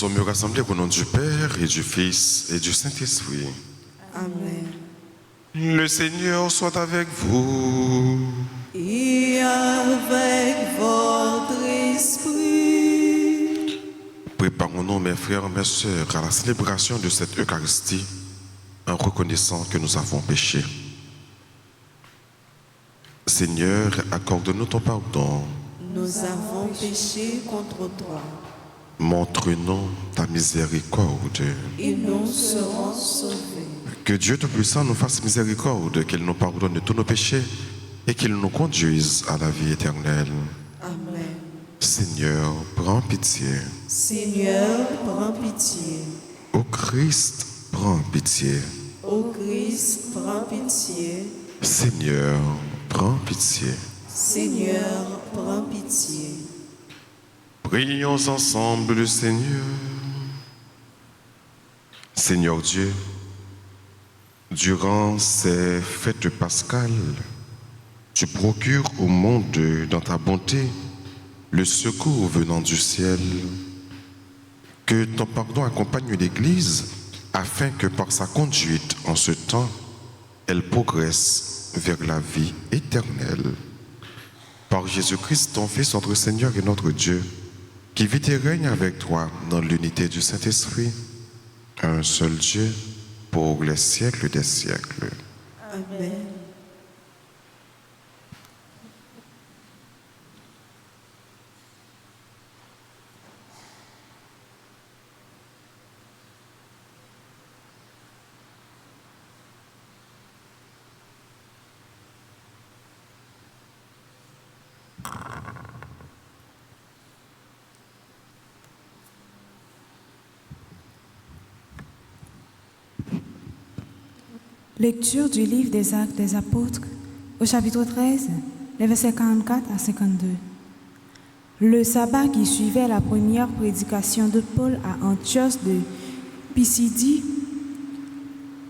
sommes rassemblés au nom du Père et du Fils et du Saint-Esprit. Amen. Le Seigneur soit avec vous. Et avec votre esprit. Préparons-nous, mes frères, mes sœurs, à la célébration de cette Eucharistie en reconnaissant que nous avons péché. Seigneur, accorde-nous ton pardon. Nous avons péché contre toi. Montre-nous ta miséricorde. Et nous serons sauvés. Que Dieu Tout-Puissant nous fasse miséricorde, qu'il nous pardonne de tous nos péchés et qu'il nous conduise à la vie éternelle. Amen. Seigneur, prends pitié. Seigneur, prends pitié. Ô Christ, prends pitié. Ô Christ, prends pitié. Seigneur, prends pitié. Seigneur, prends pitié. Prions ensemble le Seigneur. Seigneur Dieu, durant ces fêtes pascales, tu procures au monde, dans ta bonté, le secours venant du ciel. Que ton pardon accompagne l'Église, afin que par sa conduite en ce temps, elle progresse vers la vie éternelle. Par Jésus-Christ, ton Fils, notre Seigneur et notre Dieu, qui vit et règne avec toi dans l'unité du Saint-Esprit, un seul Dieu, pour les siècles des siècles. Amen. Lecture du livre des Actes des Apôtres, au chapitre 13, les versets 44 à 52. Le sabbat qui suivait la première prédication de Paul à Antioche de Pisidie,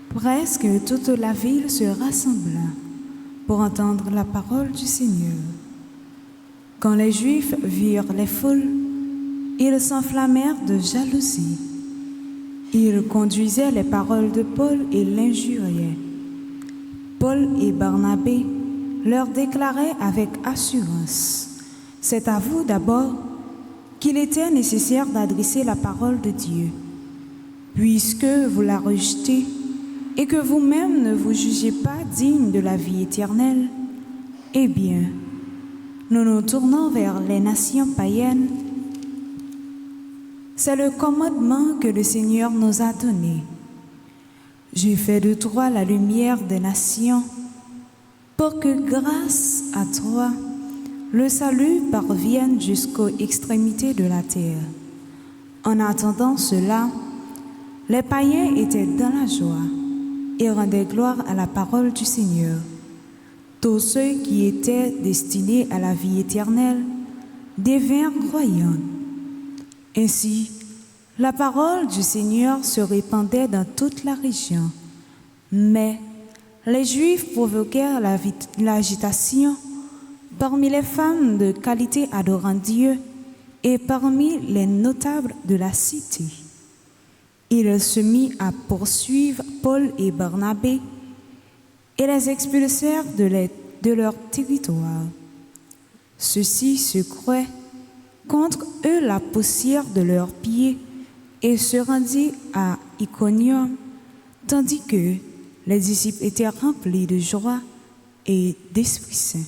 presque toute la ville se rassembla pour entendre la parole du Seigneur. Quand les Juifs virent les foules, ils s'enflammèrent de jalousie. Ils conduisaient les paroles de Paul et l'injuriaient. Paul et Barnabé leur déclaraient avec assurance: « C'est à vous d'abord qu'il était nécessaire d'adresser la parole de Dieu. Puisque vous la rejetez et que vous-même ne vous jugez pas digne de la vie éternelle, eh bien, nous nous tournons vers les nations païennes. C'est le commandement que le Seigneur nous a donné. J'ai fait de toi la lumière des nations, pour que grâce à toi, le salut parvienne jusqu'aux extrémités de la terre. En attendant cela, les païens étaient dans la joie et rendaient gloire à la parole du Seigneur. Tous ceux qui étaient destinés à la vie éternelle devinrent croyants. Ainsi, la parole du Seigneur se répandait dans toute la région. Mais les Juifs provoquèrent l'agitation parmi les femmes de qualité adorant Dieu et parmi les notables de la cité. Il se mit à poursuivre Paul et Barnabé et les expulsèrent de leur territoire. Ceux-ci se croient contre eux la poussière de leurs pieds et se rendirent à Iconium, tandis que les disciples étaient remplis de joie et d'Esprit Saint.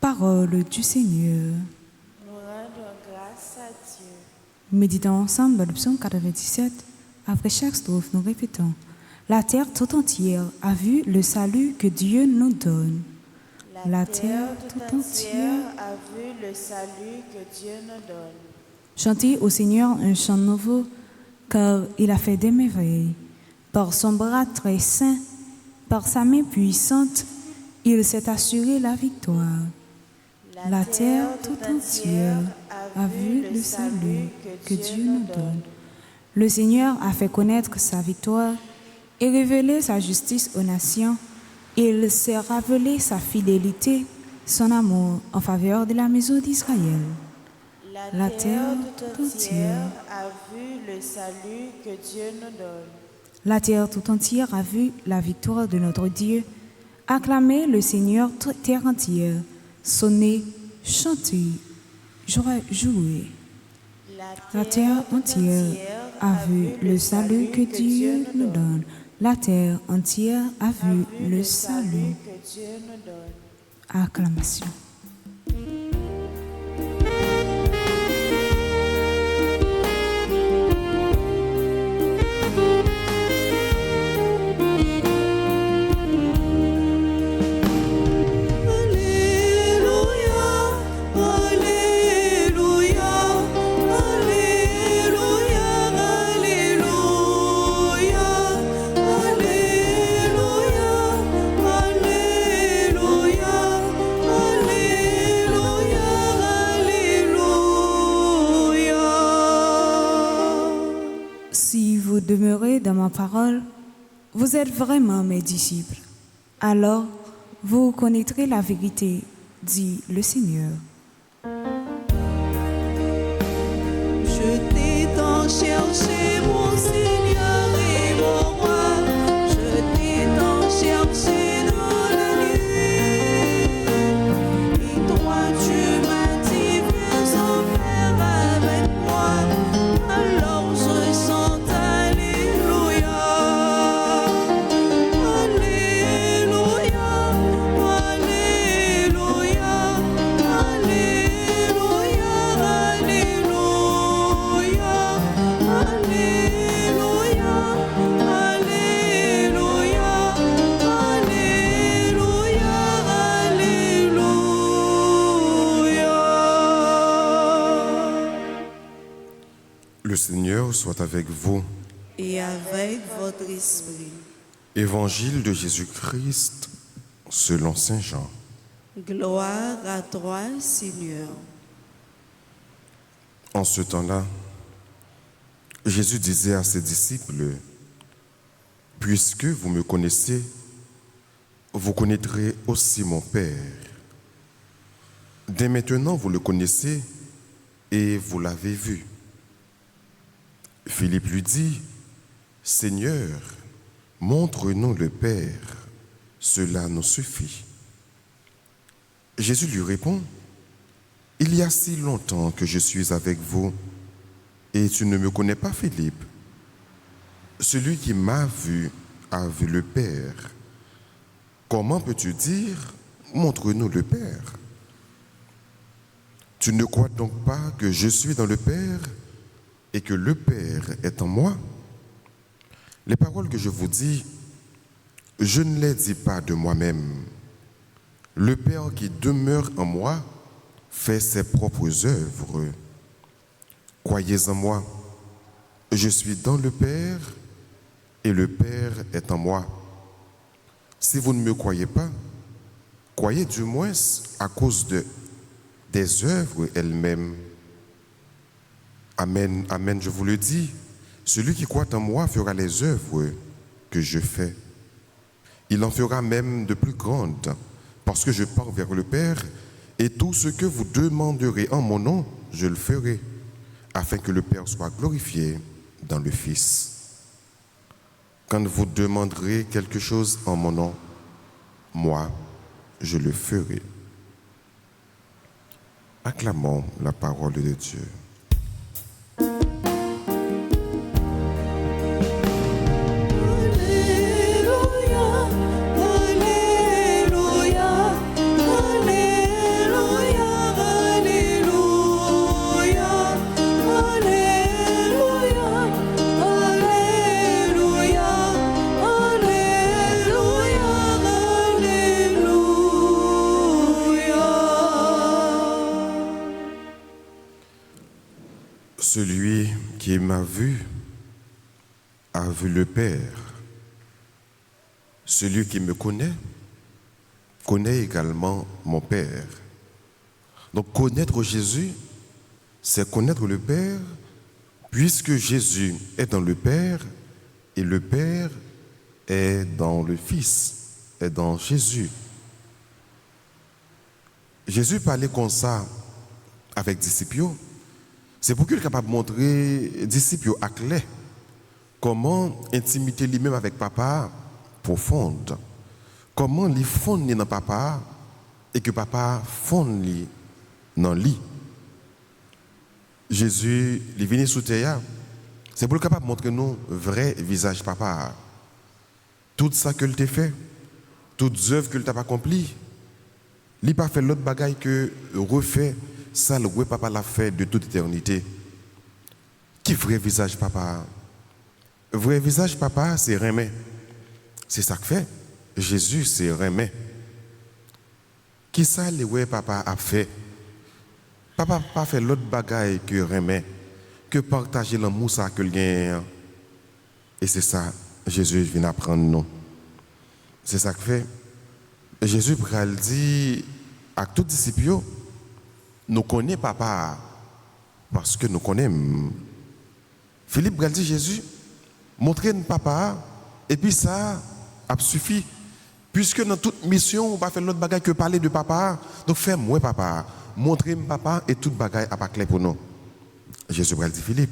Parole du Seigneur. Nous rendons grâce à Dieu. Méditons ensemble dans le psaume 97. Après chaque strophe, nous répétons: la terre tout entière a vu le salut que Dieu nous donne. La terre tout entière a vu le salut que Dieu nous donne. Chantez au Seigneur un chant nouveau, car il a fait des merveilles. Par son bras très saint, par sa main puissante, il s'est assuré la victoire. La terre tout entière a vu le salut que Dieu nous donne. Le Seigneur a fait connaître sa victoire et révélé sa justice aux nations. Il s'est rappelé sa fidélité, son amour en faveur de la maison d'Israël. La terre tout entière a vu le salut que Dieu nous donne. La terre tout entière a vu la victoire de notre Dieu. Acclamez le Seigneur, toute terre entière. Sonnez, chantez, jouez. La terre entière a vu le salut que Dieu nous donne. La terre entière a vu le salut. Que Dieu nous donne. Acclamation. Si vous demeurez dans ma parole, vous êtes vraiment mes disciples. Alors, vous connaîtrez la vérité, dit le Seigneur. Je t'ai tant cherché, mon Seigneur et mon roi. Je t'ai tant cherché dans la nuit. Et toi, tu m'as dit, viens en faire avec moi. Alors je chante Alléluia. Alléluia. Alléluia. Alléluia. Le Seigneur soit avec vous. Et avec votre esprit. Évangile de Jésus-Christ selon Saint Jean. Gloire à toi, Seigneur. En ce temps-là, Jésus disait à ses disciples, « Puisque vous me connaissez, vous connaîtrez aussi mon Père. Dès maintenant, vous le connaissez et vous l'avez vu. » Philippe lui dit, « Seigneur, montre-nous le Père, cela nous suffit. » Jésus lui répond, « Il y a si longtemps que je suis avec vous et tu ne me connais pas, Philippe. Celui qui m'a vu a vu le Père. Comment peux-tu dire, montre-nous le Père? Tu ne crois donc pas que je suis dans le Père et que le Père est en moi? Les paroles que je vous dis, je ne les dis pas de moi-même. Le Père qui demeure en moi fait ses propres œuvres. Croyez en moi, je suis dans le Père et le Père est en moi. Si vous ne me croyez pas, croyez du moins à cause des œuvres elles-mêmes. Amen, amen, je vous le dis, celui qui croit en moi fera les œuvres que je fais. Il en fera même de plus grandes, parce que je pars vers le Père, et tout ce que vous demanderez en mon nom, je le ferai, afin que le Père soit glorifié dans le Fils. Quand vous demanderez quelque chose en mon nom, moi, je le ferai. Acclamons la parole de Dieu. Celui qui m'a vu a vu le Père. Celui qui me connaît également mon Père. Donc connaître Jésus, c'est connaître le Père, puisque Jésus est dans le Père et le Père est dans le Fils, est dans Jésus. Jésus parlait comme ça avec disciples. C'est pour qu'il soit capable de montrer aux disciples à clair comment intimité lui-même avec papa profonde. Comment il fonde dans papa et que papa fonde dans lui. Jésus, il est venu sous terre, c'est pour le capable de montrer nous vrai visage papa. Tout ça que t'a fait, toutes œuvres que t'a accompli, il n'a pas fait l'autre bagaille que refait ça le vrai papa l'a fait de toute éternité. Qui vrai visage papa? Vrai visage papa, c'est remet. C'est ça que fait. Jésus, c'est remet. Qui ça le vrai papa a fait? Papa n'a pas fait l'autre bagaille que remet, que partager l'amour ça que le gagne. Et c'est ça, Jésus vient apprendre nous. C'est ça que fait. Jésus pral dit à tous les disciples, nous connaissons papa parce que nous connaissons. Philippe pral dit Jésus, montrez-nous papa et puis ça a suffi. Puisque dans toute mission, on ne va pas faire l'autre bagaille que parler de papa, donc fais-moi papa, montrez-moi papa et toute bagaille à pas clair pour nous. Jésus pral dit Philippe,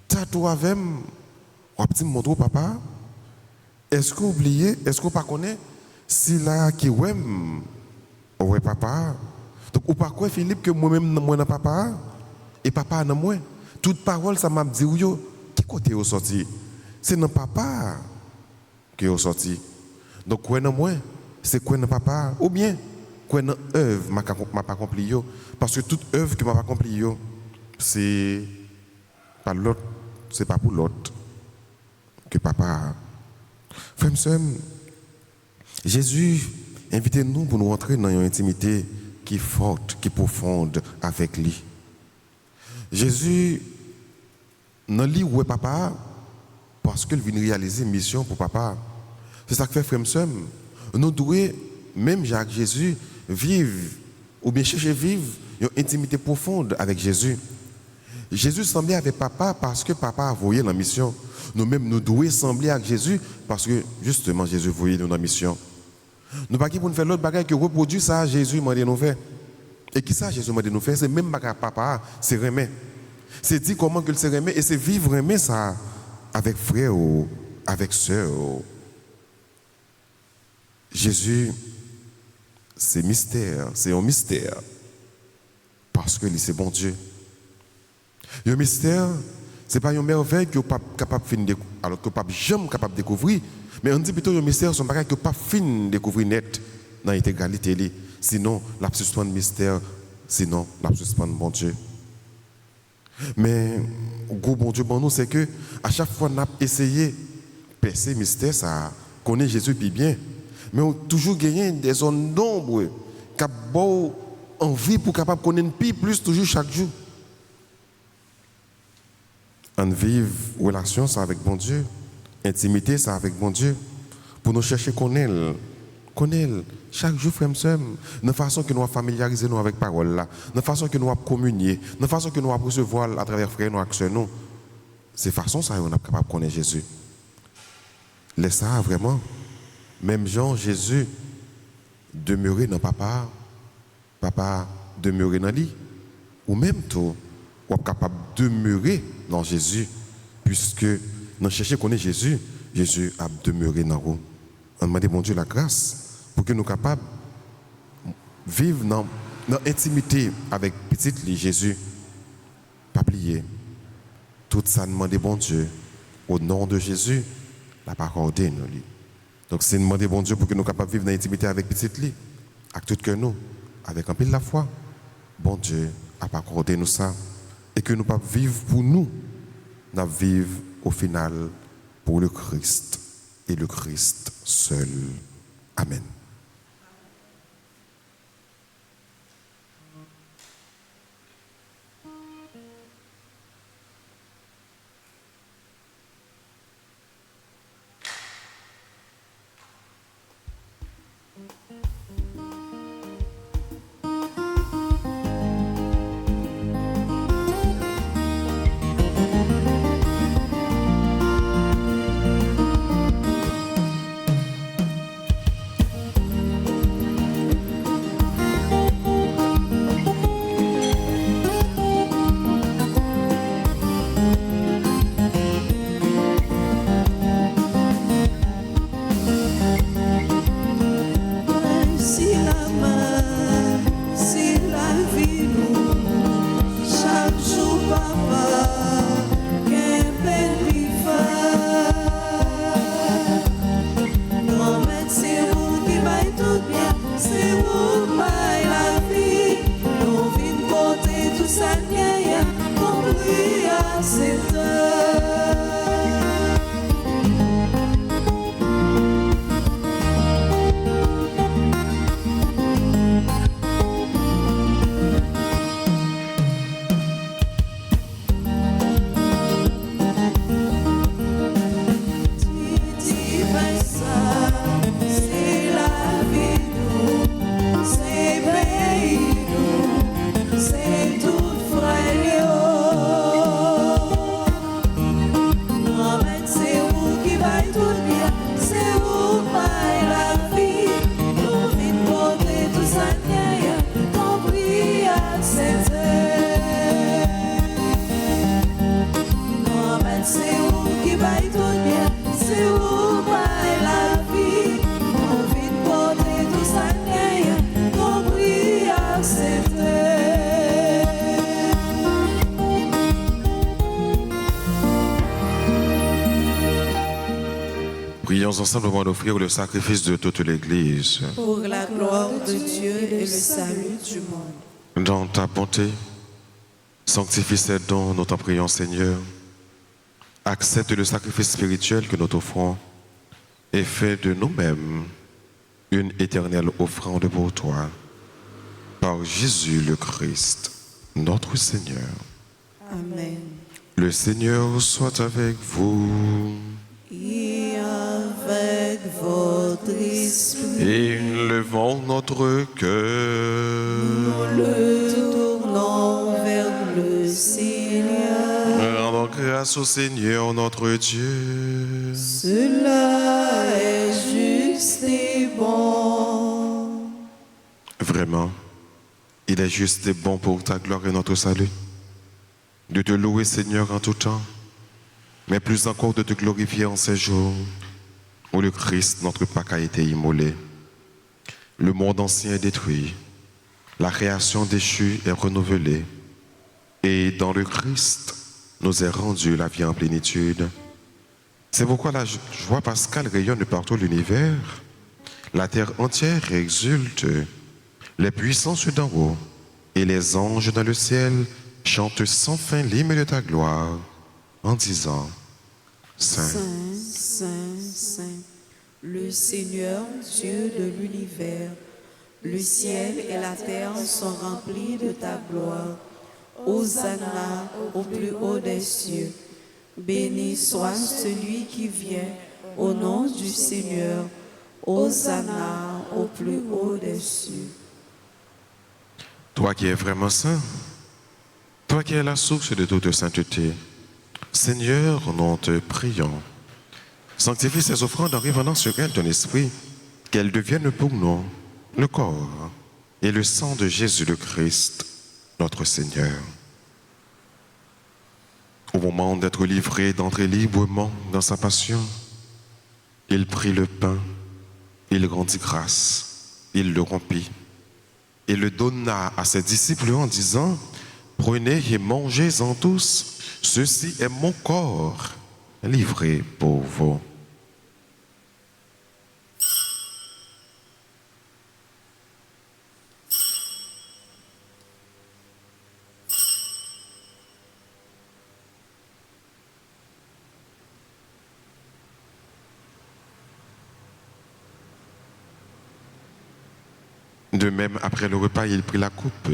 t'as toi avec on va dire montre papa. Est-ce que vous oubliez, est-ce que vous ne connaissez si là qui ouais papa. Donc ou pas quoi Philippe que moi-même moi dans papa et papa dans moi. Toute parole ça m'a dit yo qui côté au sorti. C'est dans papa que au sorti. Donc quoi dans moi, c'est quoi dans papa ou bien quoi dans œuvre m'a pas accompli yo parce que toute œuvre que m'a pas accompli yo c'est pas l'autre, c'est pas pour l'autre que papa. Frères et sœurs, Jésus invite nous pour nous entrer dans une intimité qui est forte, qui est profonde avec lui. Jésus, dans lui où est papa, parce qu'il vient réaliser une mission pour papa. C'est ça que fait frère et sœurs. Nous devons, même Jacques Jésus, vivre, ou bien chercher à vivre une intimité profonde avec Jésus. Jésus semblait avec papa parce que papa a voyé la mission. Nous-mêmes, nous devons sembler avec Jésus parce que justement Jésus voyait dans la mission. Nous pas qui pour nous faire l'autre bagaille que reproduire ça, Jésus m'a dit nous faire. Et qui ça Jésus m'a dit nous faire, c'est même bagaille papa, c'est remet. C'est dire comment que c'est remet et c'est vivre remet ça avec frère ou avec sœur. Jésus, c'est mystère, c'est un mystère parce que c'est bon Dieu. Le mystère, ce n'est pas une merveille que vous n'êtes pas capable de découvrir, alors que vous n'êtes pas jamais capable de découvrir. Mais on dit plutôt que le mystère, c'est un bagage que vous n'êtes pas fin de découvrir net dans l'intégralité. Sinon, la suspendre mystère, sinon, la suspendre bon Dieu. Mais, le gros bon Dieu pour nous, c'est que à chaque fois qu'on a essayé de percer le mystère, ça connaît Jésus puis bien. Mais on a toujours gagné des zones d'ombre qui ont envie pour capable de connaître plus toujours chaque jour. On vive relation ça avec bon Dieu, intimité ça avec bon Dieu, pour nous chercher connaître chaque jour frère et sœur, de façon que nous va familiariser nous avec parole là, de façon que nous va communier, de façon que nous va recevoir à travers frère nous avec nous. C'est façon ça on est capable de connaître Jésus. Laisse ça vraiment, même Jean Jésus demeurer dans papa, papa demeurer dans lui, ou même tout, on est capable de demeurer dans Jésus, puisque nous cherchons à connaître Jésus, Jésus a demeuré dans nous. On demande bon Dieu la grâce pour que nous soyons capables de vivre dans l'intimité avec petit Jésus. Pas oublier, tout ça demande bon Dieu, au nom de Jésus, la parole de nous. Donc c'est demander bon Dieu pour que nous soyons capables de vivre dans l'intimité avec petit lui, avec tout que nous, avec un peu de la foi. Bon Dieu a accordé nous ça. Et que nous ne pas vivre pour nous, nous vivre au final pour le Christ et le Christ seul. Amen. Allons ensemble offrir le sacrifice de toute l'Église. pour la gloire de Dieu et le salut du monde. Dans ta bonté, sanctifie ces dons, nous t'en prions, Seigneur. Accepte le sacrifice spirituel que nous t'offrons et fais de nous-mêmes une éternelle offrande pour toi. Par Jésus le Christ, notre Seigneur. Amen. Le Seigneur soit avec vous. Et avec votre esprit, Et levons notre cœur. le tournons vers le Seigneur. Rendons grâce au Seigneur notre Dieu. Cela est juste et bon. Vraiment, il est juste et bon pour ta gloire et notre salut de te louer, Seigneur, en tout temps, mais plus encore de te glorifier en ces jours où le Christ, notre Pâque, a été immolé. Le monde ancien est détruit, la création déchue est renouvelée, et dans le Christ nous est rendue la vie en plénitude. C'est pourquoi la joie pascale rayonne partout l'univers. La terre entière exulte, les puissants ceux d'en haut et les anges dans le ciel chantent sans fin l'hymne de ta gloire en disant Saint. Saint, Saint, Saint, le Seigneur Dieu de l'univers, le ciel et la terre sont remplis de ta gloire. Hosanna au plus haut des cieux. Béni soit celui qui vient au nom du Seigneur. Hosanna au plus haut des cieux. Toi qui es vraiment saint, toi qui es la source de toute sainteté, Seigneur, nous te prions. Sanctifie ces offrandes en répandant sur elles ton esprit, qu'elles deviennent pour nous le corps et le sang de Jésus le Christ, notre Seigneur. Au moment d'être livré, d'entrer librement dans sa passion, il prit le pain, il rendit grâce, il le rompit et le donna à ses disciples en disant « Prenez et mangez-en tous, ceci est mon corps livré pour vous. » De même, après le repas, il prit la coupe.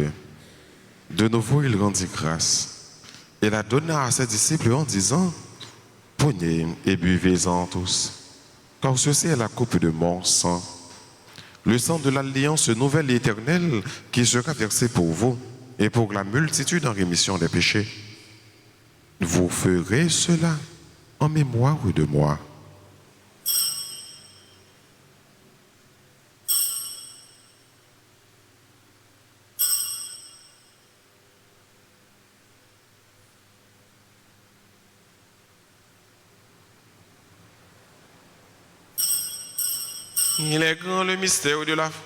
De nouveau, il rendit grâce et la donna à ses disciples en disant « Prenez et buvez-en tous, car ceci est la coupe de mon sang, le sang de l'alliance nouvelle et éternelle qui sera versé pour vous et pour la multitude en rémission des péchés. Vous ferez cela en mémoire de moi. » Il est grand le mystère de la foi.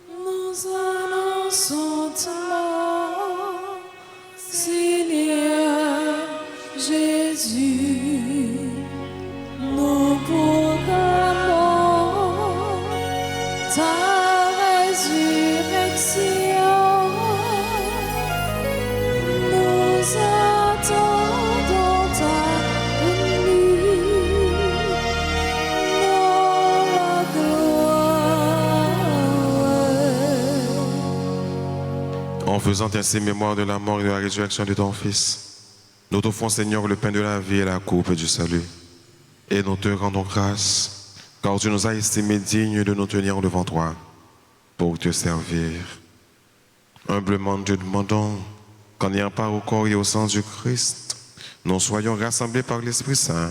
Nous annonçons ta mort, Seigneur Jésus. Nous proclamons ta résurrection. Nous attendons ta venue. En faisant ainsi mémoire de la mort et de la résurrection de ton Fils, nous t'offrons, Seigneur, le pain de la vie et la coupe du salut. Et nous te rendons grâce, car tu nous as estimés dignes de nous tenir devant toi pour te servir. Humblement, nous te demandons qu'en ayant part au corps et au sang du Christ, nous soyons rassemblés par l'Esprit Saint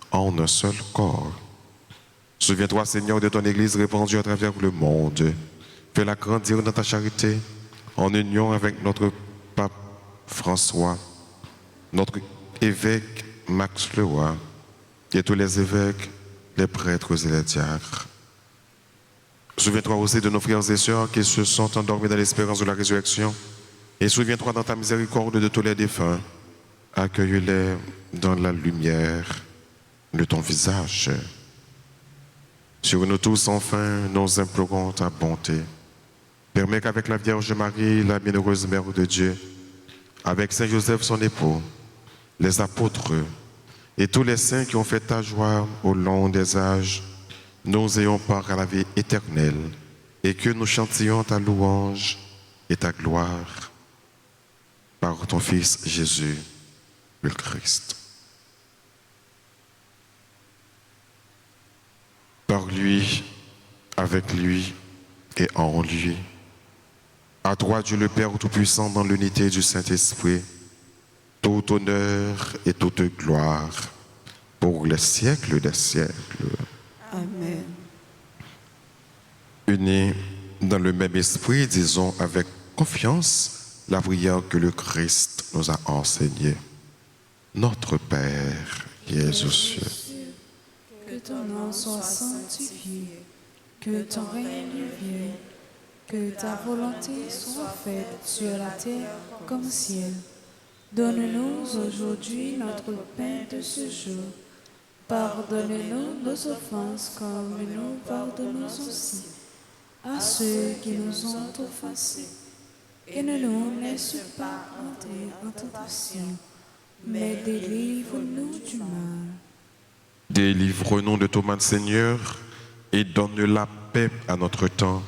en un seul corps. Souviens-toi, Seigneur, de ton Église répandue à travers le monde. Fais-la grandir dans ta charité, en union avec notre pape François, notre évêque Max Leroy et tous les évêques, les prêtres et les diacres. Souviens-toi aussi de nos frères et sœurs qui se sont endormis dans l'espérance de la résurrection, et souviens-toi dans ta miséricorde de tous les défunts. Accueille-les dans la lumière de ton visage. Sur nous tous, enfin, nous implorons ta bonté. Permets qu'avec la Vierge Marie, la bienheureuse Mère de Dieu, avec Saint Joseph, son époux, les apôtres et tous les saints qui ont fait ta joie au long des âges, nous ayons part à la vie éternelle et que nous chantions ta louange et ta gloire par ton Fils Jésus, le Christ. Par lui, avec lui et en lui. À toi, Dieu le Père Tout-Puissant, dans l'unité du Saint-Esprit, tout honneur et toute gloire pour les siècles des siècles. Amen. Unis dans le même esprit, disons avec confiance la prière que le Christ nous a enseignée. Notre Père qui es aux cieux, Que ton nom soit sanctifié, que ton règne vienne, que ta volonté soit faite sur la terre comme au ciel. Donne-nous aujourd'hui notre pain de ce jour. Pardonne-nous nos offenses comme nous pardonnons aussi à ceux qui nous ont offensés. Et ne nous laisse pas entrer en tentation, mais délivre-nous du mal. délivre-nous de tout mal, Seigneur, et donne la paix à notre temps.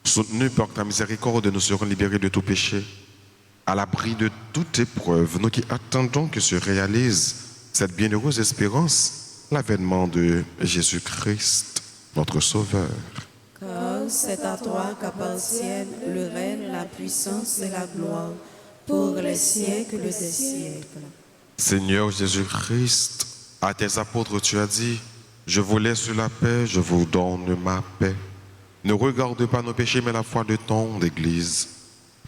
Soutenus par ta miséricorde, nous serons libérés de tout péché, à l'abri de toute épreuve, nous qui attendons que se réalise cette bienheureuse espérance, l'avènement de Jésus-Christ, notre Sauveur. Car c'est à toi qu'appartiennent le règne, la puissance et la gloire pour les siècles des siècles. Seigneur Jésus-Christ, à tes apôtres tu as dit, je vous laisse la paix, je vous donne ma paix. Ne regarde pas nos péchés, mais la foi de ton Église.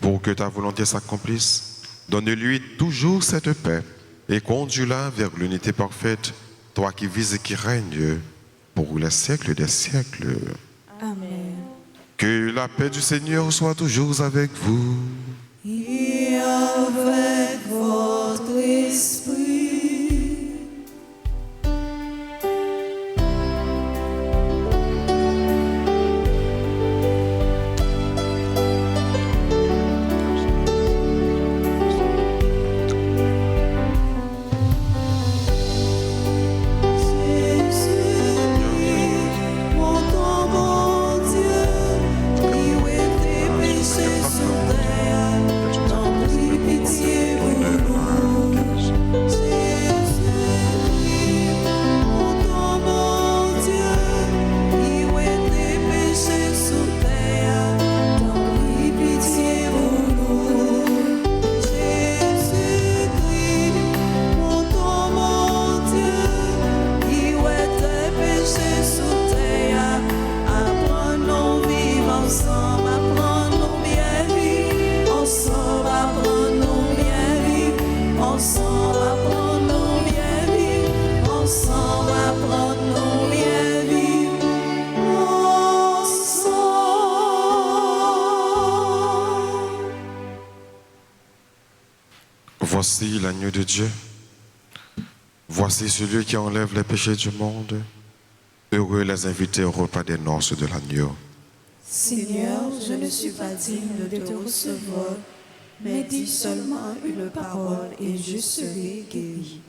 Pour que ta volonté s'accomplisse, donne-lui toujours cette paix et conduis-la vers l'unité parfaite, toi qui vis et qui règnes pour les siècles des siècles. Amen. Que la paix du Seigneur soit toujours avec vous. Et avec votre esprit. Voici l'agneau de Dieu. Voici celui qui enlève les péchés du monde. Heureux les invités au repas des noces de l'agneau. Seigneur, je ne suis pas digne de te recevoir, mais dis seulement une parole et je serai guéri.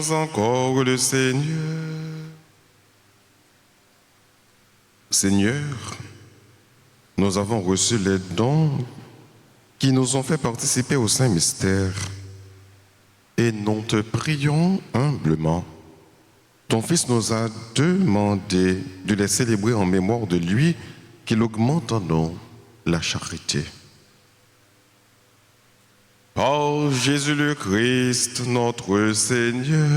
prions encore le Seigneur. Seigneur, nous avons reçu les dons qui nous ont fait participer au Saint-Mystère et nous te prions humblement. Ton Fils nous a demandé de les célébrer en mémoire de lui, qu'il augmente en nous la charité. Par Jésus le Christ, notre Seigneur.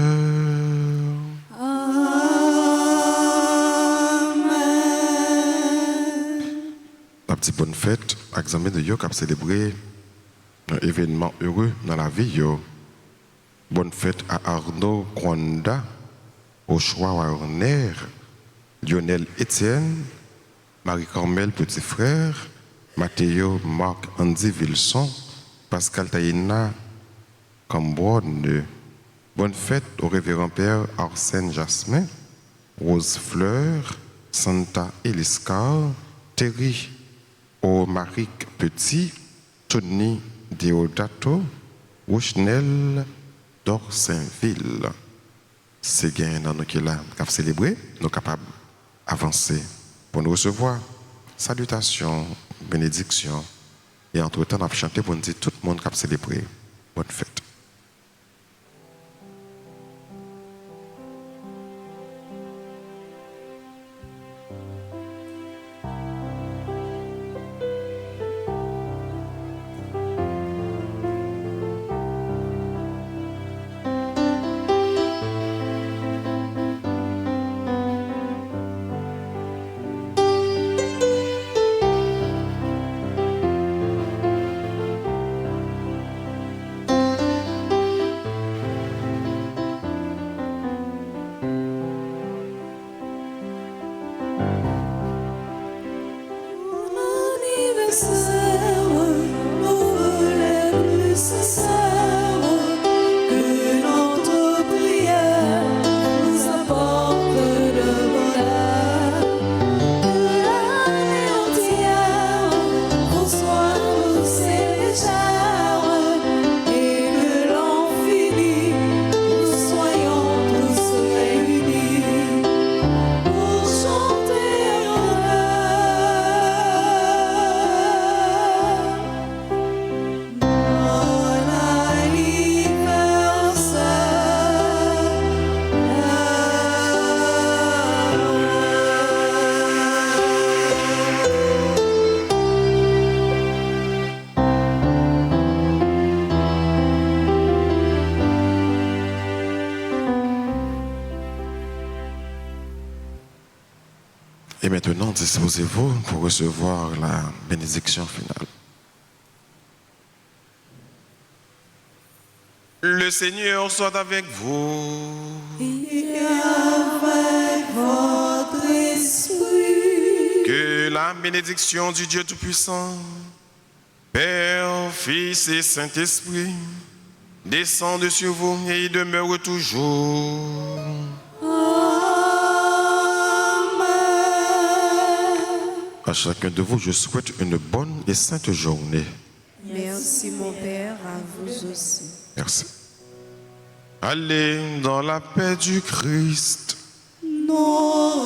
La petite bonne fête, examen de yo qui a célébré un événement heureux dans la vie yo. Bonne fête à Arnaud Kwanda, Ochoa Warner, Lionel Etienne, Marie-Carmel Petit Frère, Mathéo Marc Andy Wilson, Pascal Taïna Cambronne. Bonne fête au révérend Père Arsène Jasmin, Rose Fleur, Santa Eliscar, Terry Omaric Petit, Tony Deodato, Rouchnel d'Orsainville. C'est gain dans nous qui là, qui célébrer, nous capables d'avancer pour nous recevoir. Salutations, bénédictions. Et entre-temps, on a chanté pour nous dire tout le monde qui a célébré. Bonne fête. Et maintenant, disposez-vous pour recevoir la bénédiction finale. Le Seigneur soit avec vous. Et avec votre esprit. Que la bénédiction du Dieu Tout-Puissant, Père, Fils et Saint-Esprit, descende sur vous et y demeure toujours. À chacun de vous, je souhaite une bonne et sainte journée. Merci mon Père, à vous aussi. Merci. Allez dans la paix du Christ. Nous